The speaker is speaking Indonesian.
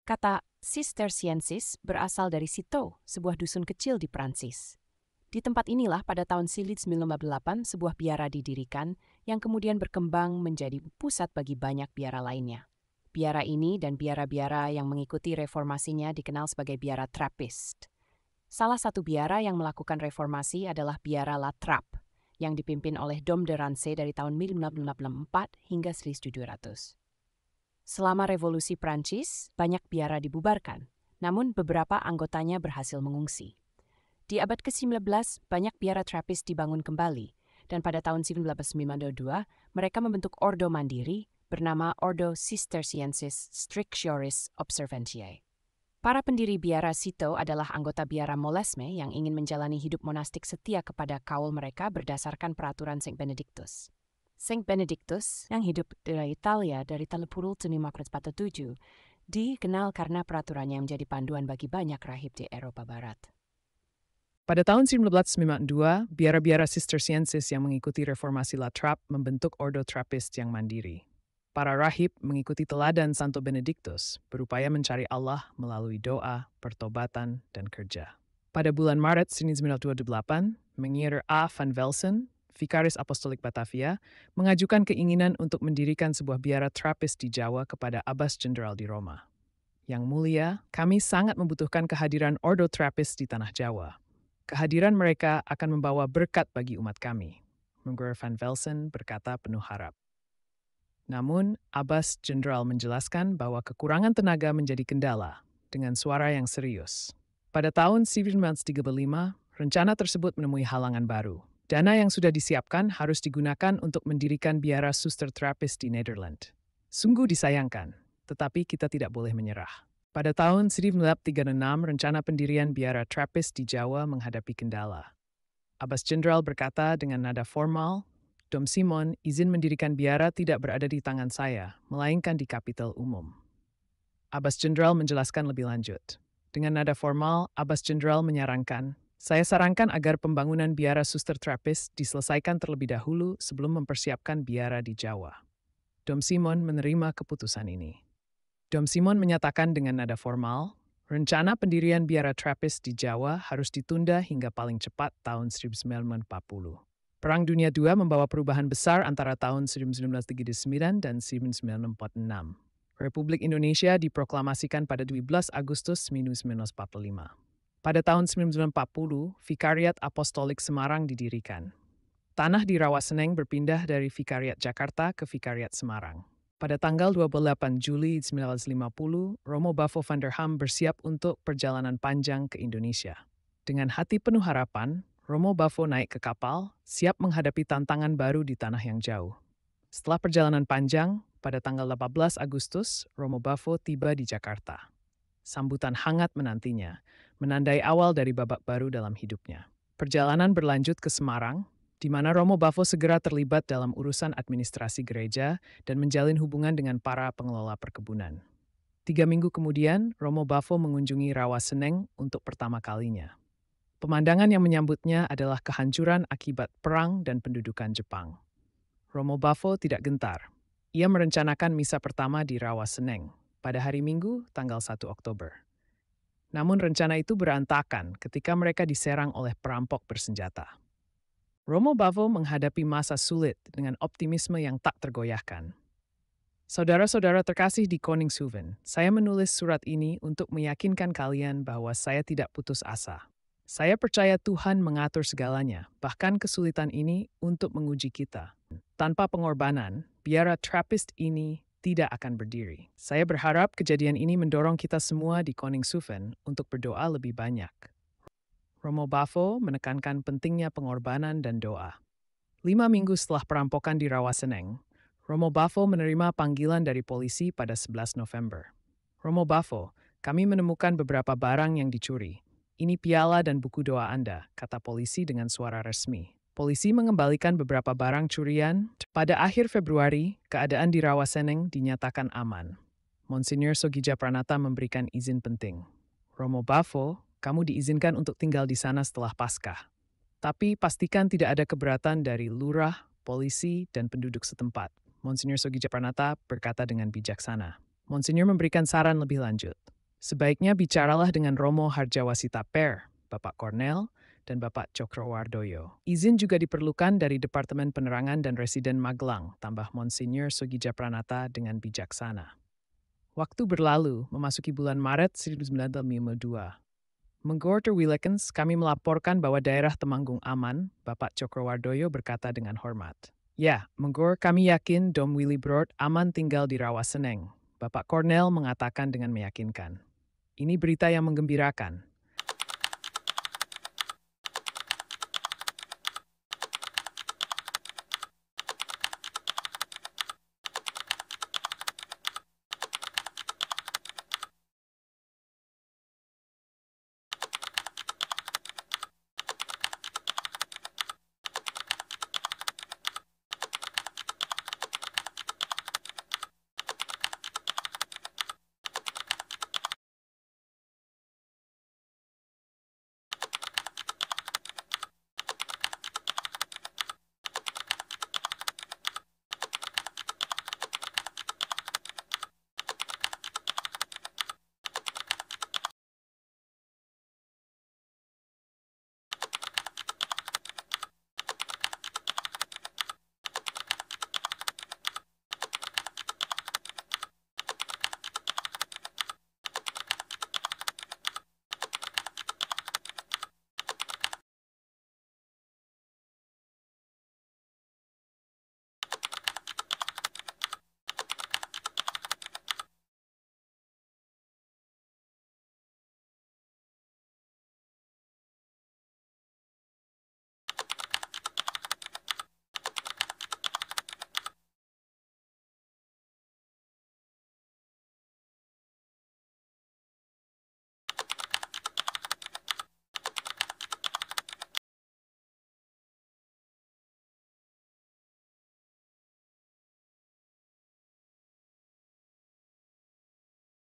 Kata Cisterciensis berasal dari Citeaux, sebuah dusun kecil di Prancis. Di tempat inilah pada tahun 1908 sebuah biara didirikan yang kemudian berkembang menjadi pusat bagi banyak biara lainnya. Biara ini dan biara-biara yang mengikuti reformasinya dikenal sebagai biara Trappist. Salah satu biara yang melakukan reformasi adalah biara La Trappe, yang dipimpin oleh Dom de Rancé dari tahun 1964 hingga 1700. Selama Revolusi Prancis, banyak biara dibubarkan, namun beberapa anggotanya berhasil mengungsi. Di abad ke-19, banyak biara Trappist dibangun kembali, dan pada tahun 1992, mereka membentuk ordo mandiri bernama Ordo Cisterciensis Strictioris Observantiae. Para pendiri biara Citeaux adalah anggota biara Molesme yang ingin menjalani hidup monastik setia kepada kaul mereka berdasarkan peraturan Saint Benedictus. Saint Benedictus, yang hidup di Italia dari tahun 1547, dikenal karena peraturannya yang menjadi panduan bagi banyak rahib di Eropa Barat. Pada tahun 1992, biara-biara Cisterciensis yang mengikuti reformasi La Trappe membentuk Ordo Trappist yang mandiri. Para rahib mengikuti teladan Santo Benedictus, berupaya mencari Allah melalui doa, pertobatan, dan kerja. Pada bulan Maret 1928, Mengier A. van Velsen, Vikaris Apostolik Batavia, mengajukan keinginan untuk mendirikan sebuah biara Trappist di Jawa kepada Abbas Jenderal di Roma. Yang mulia, kami sangat membutuhkan kehadiran Ordo Trappist di Tanah Jawa. Kehadiran mereka akan membawa berkat bagi umat kami, Mengier van Velsen berkata penuh harap. Namun, Abbas Jenderal menjelaskan bahwa kekurangan tenaga menjadi kendala, dengan suara yang serius. Pada tahun 1935, rencana tersebut menemui halangan baru. Dana yang sudah disiapkan harus digunakan untuk mendirikan biara Suster Trappist di Nederland. Sungguh disayangkan, tetapi kita tidak boleh menyerah. Pada tahun 1936, rencana pendirian biara Trappist di Jawa menghadapi kendala. Abbas Jenderal berkata dengan nada formal, Dom Simon, izin mendirikan biara tidak berada di tangan saya, melainkan di Kapitel Umum. Abbas Jenderal menjelaskan lebih lanjut. Dengan nada formal, Abbas Jenderal menyarankan, saya sarankan agar pembangunan biara Suster Trappist diselesaikan terlebih dahulu sebelum mempersiapkan biara di Jawa. Dom Simon menerima keputusan ini. Dom Simon menyatakan dengan nada formal, rencana pendirian biara Trappist di Jawa harus ditunda hingga paling cepat tahun 1940. Perang Dunia II membawa perubahan besar antara tahun 1939 dan 1946. Republik Indonesia diproklamasikan pada 12 Agustus 1945. Pada tahun 1940, Vikariat Apostolik Semarang didirikan. Tanah di Rawaseneng berpindah dari Vikariat Jakarta ke Vikariat Semarang. Pada tanggal 28 Juli 1950, Romo Bavo van der Ham bersiap untuk perjalanan panjang ke Indonesia. Dengan hati penuh harapan, Romo Bavo naik ke kapal, siap menghadapi tantangan baru di tanah yang jauh. Setelah perjalanan panjang, pada tanggal 18 Agustus, Romo Bavo tiba di Jakarta. Sambutan hangat menantinya, menandai awal dari babak baru dalam hidupnya. Perjalanan berlanjut ke Semarang, di mana Romo Bavo segera terlibat dalam urusan administrasi gereja dan menjalin hubungan dengan para pengelola perkebunan. 3 minggu kemudian, Romo Bavo mengunjungi Rawaseneng untuk pertama kalinya. Pemandangan yang menyambutnya adalah kehancuran akibat perang dan pendudukan Jepang. Romo Bavo tidak gentar. Ia merencanakan misa pertama di Rawaseneng pada hari Minggu, tanggal 1 Oktober. Namun rencana itu berantakan ketika mereka diserang oleh perampok bersenjata. Romo Bavo menghadapi masa sulit dengan optimisme yang tak tergoyahkan. Saudara-saudara terkasih di Koningshoeven, saya menulis surat ini untuk meyakinkan kalian bahwa saya tidak putus asa. Saya percaya Tuhan mengatur segalanya, bahkan kesulitan ini untuk menguji kita. Tanpa pengorbanan, biara Trappist ini tidak akan berdiri. Saya berharap kejadian ini mendorong kita semua di Koningshoeven untuk berdoa lebih banyak. Romo Bavo menekankan pentingnya pengorbanan dan doa. 5 minggu setelah perampokan di Rawaseneng, Romo Bavo menerima panggilan dari polisi pada 11 November. Romo Bavo, kami menemukan beberapa barang yang dicuri. Ini piala dan buku doa Anda, kata polisi dengan suara resmi. Polisi mengembalikan beberapa barang curian. Pada akhir Februari, keadaan di Rawaseneng dinyatakan aman. Monsinyur Sogija Pranata memberikan izin penting. Romo Bavo, kamu diizinkan untuk tinggal di sana setelah Paskah. Tapi pastikan tidak ada keberatan dari lurah, polisi, dan penduduk setempat. Monsinyur Sogija Pranata berkata dengan bijaksana. Monsinyur memberikan saran lebih lanjut. Sebaiknya bicaralah dengan Romo Harjawasita Per, Bapak Cornel, dan Bapak Cokrowardoyo. Izin juga diperlukan dari Departemen Penerangan dan Residen Magelang, tambah Monsinyur Sugija Pranata dengan bijaksana. Waktu berlalu, memasuki bulan Maret 1952. Menggor Terwilekens, kami melaporkan bahwa daerah Temanggung aman, Bapak Cokrowardoyo berkata dengan hormat. Ya, Menggor, kami yakin Dom Willy Brod aman tinggal di Rawaseneng. Bapak Cornel mengatakan dengan meyakinkan. Ini berita yang menggembirakan.